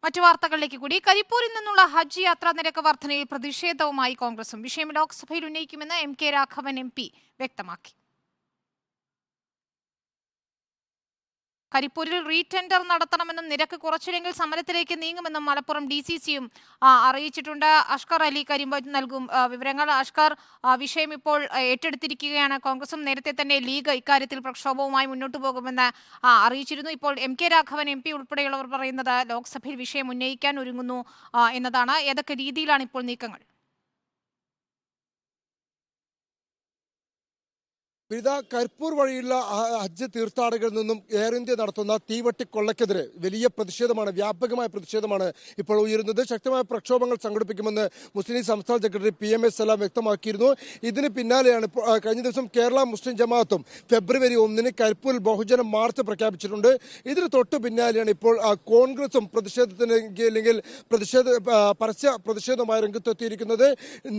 മറ്റു വാർത്തകളിലേക്ക് കൂടി. കരിപ്പൂരിൽ നിന്നുള്ള ഹജ്ജ് യാത്രാ നിരക്ക് വർധനയിൽ പ്രതിഷേധവുമായി കോൺഗ്രസും. വിഷയം ലോക്സഭയിൽ ഉന്നയിക്കുമെന്ന് എം.കെ. രാഘവൻ എം.പി വ്യക്തമാക്കി. കരിപ്പൂരിൽ റീടെൻഡർ നടത്തണമെന്നും നിരക്ക് കുറച്ചില്ലെങ്കിൽ സമരത്തിലേക്ക് നീങ്ങുമെന്നും മലപ്പുറം DCCയും അറിയിച്ചിട്ടുണ്ട്. അഷ്കർ അലി കരിമ്പ് നൽകും വിവരങ്ങൾ. അഷ്കർ, വിഷയം ഇപ്പോൾ ഏറ്റെടുത്തിരിക്കുകയാണ്. കോൺഗ്രസും നേരത്തെ തന്നെ ലീഗ് ഇക്കാര്യത്തിൽ പ്രക്ഷോഭവുമായി മുന്നോട്ടു പോകുമെന്ന് അറിയിച്ചിരുന്നു. ഇപ്പോൾ എം.കെ. രാഘവൻ MP ഉൾപ്പെടെയുള്ളവർ പറയുന്നത് ലോക്സഭയിൽ വിഷയം ഉന്നയിക്കാൻ ഒരുങ്ങുന്നു എന്നതാണ്. ഏതൊക്കെ രീതിയിലാണ് ഇപ്പോൾ നീക്കങ്ങൾ? കരിപ്പൂർ വഴിയുള്ള ഹജ്ജ് തീർത്ഥാടകരിൽ നിന്നും എയർ ഇന്ത്യ നടത്തുന്ന തീവട്ടിക്കൊള്ളയ്ക്കെതിരെ വലിയ പ്രതിഷേധമാണ്, വ്യാപകമായ പ്രതിഷേധമാണ് ഇപ്പോൾ ഉയരുന്നത്. ശക്തമായ പ്രക്ഷോഭങ്ങൾ സംഘടിപ്പിക്കുമെന്ന് മുസ്ലിം ലീഗ് സംസ്ഥാന സെക്രട്ടറി PM.A. സലാം വ്യക്തമാക്കിയിരുന്നു. ഇതിന് പിന്നാലെയാണ് കഴിഞ്ഞ ദിവസം കേരള മുസ്ലിം ജമാഅത്തും ഫെബ്രുവരി 1 കരിപ്പൂരിൽ ബഹുജന മാർച്ച് പ്രഖ്യാപിച്ചിട്ടുണ്ട്. ഇതിന് തൊട്ടു പിന്നാലെയാണ് ഇപ്പോൾ കോൺഗ്രസും പ്രതിഷേധത്തിന് അല്ലെങ്കിൽ പരസ്യ പ്രതിഷേധവുമായി രംഗത്തെത്തിയിരിക്കുന്നത്.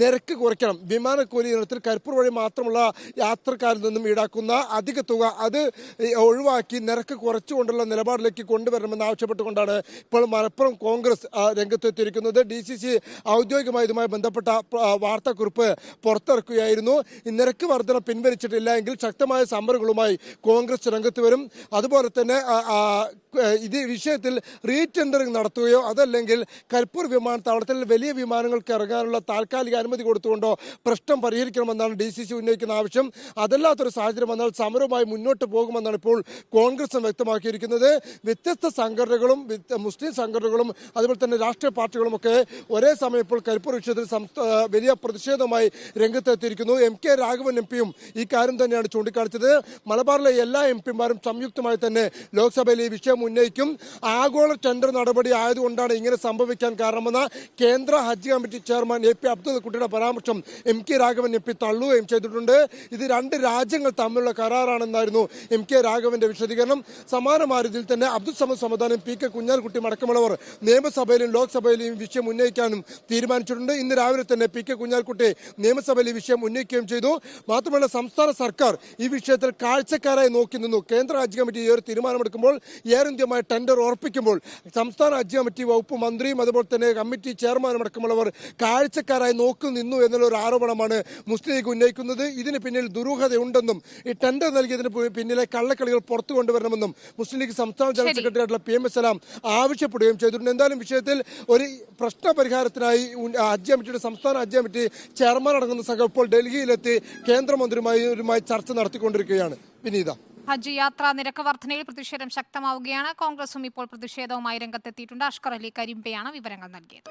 നിരക്ക് കുറയ്ക്കണം, വിമാനക്കൂലി ഇനത്തിൽ കരിപ്പൂർ വഴി മാത്രമുള്ള യാത്രക്കാരിൽ നിന്നും ഈടാക്കുന്ന അധിക തുക അത് ഒഴിവാക്കി നിരക്ക് കുറച്ചുകൊണ്ടുള്ള നിലപാടിലേക്ക് കൊണ്ടുവരണമെന്ന് ആവശ്യപ്പെട്ടുകൊണ്ടാണ് ഇപ്പോൾ മലപ്പുറം കോൺഗ്രസ് രംഗത്തെത്തിയിരിക്കുന്നത്. DCC ഔദ്യോഗികമായി ഇതുമായി ബന്ധപ്പെട്ട വാർത്താക്കുറിപ്പ് പുറത്തിറക്കുകയായിരുന്നു. ഈ നിരക്ക് വർധന പിൻവലിച്ചിട്ടില്ല എങ്കിൽ ശക്തമായ സമരങ്ങളുമായി കോൺഗ്രസ് രംഗത്ത് വരും. അതുപോലെ തന്നെ ഇത് വിഷയത്തിൽ റീടെൻഡറിംഗ് നടത്തുകയോ അതല്ലെങ്കിൽ കരിപ്പൂർ വിമാനത്താവളത്തിൽ വലിയ വിമാനങ്ങൾക്ക് ഇറങ്ങാനുള്ള താൽക്കാലിക അനുമതി കൊടുത്തുകൊണ്ടോ പ്രശ്നം പരിഹരിക്കണമെന്നാണ് DCC ഉന്നയിക്കുന്ന ആവശ്യം. അതല്ലാത്തൊരു സാഹചര്യം വന്നാൽ സമരവുമായി മുന്നോട്ട് പോകുമെന്നാണ് ഇപ്പോൾ കോൺഗ്രസും വ്യക്തമാക്കിയിരിക്കുന്നത്. വ്യത്യസ്ത സംഘടനകളും മുസ്ലിം സംഘടനകളും അതുപോലെ തന്നെ രാഷ്ട്രീയ പാർട്ടികളും ഒക്കെ ഒരേ സമയം ഇപ്പോൾ കരിപ്പൂർ വിഷയത്തിൽ വലിയ പ്രതിഷേധവുമായി രംഗത്തെത്തിയിരിക്കുന്നു. M.K. രാഘവൻ MPയും ഈ കാര്യം തന്നെയാണ് ചൂണ്ടിക്കാണിച്ചത്. മലബാറിലെ എല്ലാ MPമാരും സംയുക്തമായി തന്നെ ലോക്സഭയിൽ ഈ വിഷയം ഉന്നയിക്കും. ആഗോള ടെൻഡർ നടപടി ആയതുകൊണ്ടാണ് ഇങ്ങനെ സംഭവിക്കാൻ കാരണമെന്ന കേന്ദ്ര ഹജ്ജ് കമ്മിറ്റി ചെയർമാൻ AP അബ്ദുൽ കുട്ടിയുടെ പരാമർശം M.K. രാഘവൻ MP തള്ളുകയും ചെയ്തിട്ടുണ്ട്. ഇത് രണ്ട് രാജ്യങ്ങൾ തമ്മിലുള്ള കരാറാണെന്നായിരുന്നു M.K. രാഘവന്റെ വിശദീകരണം. സമാനമായ രീതിയിൽ തന്നെ അബ്ദുൽ സമദ് സമദാനും P.K. കുഞ്ഞാലിക്കുട്ടി അടക്കമുള്ളവർ നിയമസഭയിലും ലോക്സഭയിലും ഈ വിഷയം ഉന്നയിക്കാനും തീരുമാനിച്ചിട്ടുണ്ട്. ഇന്ന് രാവിലെ തന്നെ P.K. കുഞ്ഞാലിക്കുട്ടി നിയമസഭയിൽ ഈ വിഷയം ഉന്നയിക്കുകയും ചെയ്തു. മാത്രമല്ല സംസ്ഥാന സർക്കാർ ഈ വിഷയത്തിൽ കാഴ്ചക്കാരായി നോക്കി നിന്നു. കേന്ദ്ര ഹജ്ജ് കമ്മിറ്റി ഈ ഒരു തീരുമാനമെടുക്കുമ്പോൾ എയർ ഇന്ത്യയുമായി ടെൻഡർ ഉറപ്പിക്കുമ്പോൾ സംസ്ഥാന ഹജ്ജ് കമ്മിറ്റി വകുപ്പ് മന്ത്രിയും അതുപോലെ തന്നെ കമ്മിറ്റി ചെയർമാനും അടക്കമുള്ളവർ കാഴ്ചക്കാരായി നോക്കി നിന്നു എന്നുള്ള ഒരു ആരോപണമാണ് മുസ്ലിം ലീഗ് ഉന്നയിക്കുന്നത്. ഇതിന് പിന്നിൽ ദുരൂഹതയുണ്ടെന്നും ഈ ടെൻഡർ നൽകിയതിന് പിന്നിലെ കള്ളക്കളികൾ പുറത്തു കൊണ്ടുവരണമെന്നും മുസ്ലിം ലീഗ് സംസ്ഥാന ജനറൽ സെക്രട്ടറി ആയിട്ടുള്ള PM.A. സലാം ആവശ്യപ്പെടുകയും ചെയ്തിട്ടുണ്ട്. എന്തായാലും വിഷയത്തിൽ ഒരു പ്രശ്ന പരിഹാരത്തിനായി ഹജ്ജ് കമ്മിറ്റിയുടെ സംസ്ഥാന ഹജ്ജ് കമ്മിറ്റി ചെയർമാൻ അടങ്ങുന്ന സംഘം ഇപ്പോൾ ഡൽഹിയിലെത്തി കേന്ദ്രമന്ത്രിമാരുമായി ചർച്ച നടത്തിക്കൊണ്ടിരിക്കുകയാണ്. വിനീത, ഹജ്ജ് യാത്രാ നിരക്ക് വർധനയിൽ പ്രതിഷേധം ശക്തമാവുകയാണ്. കോൺഗ്രസും ഇപ്പോൾ പ്രതിഷേധവുമായി രംഗത്തെത്തിയിട്ടുണ്ട്. അഷ്കർ അലി കരിമ്പയാണ് വിവരങ്ങൾ നൽകിയത്.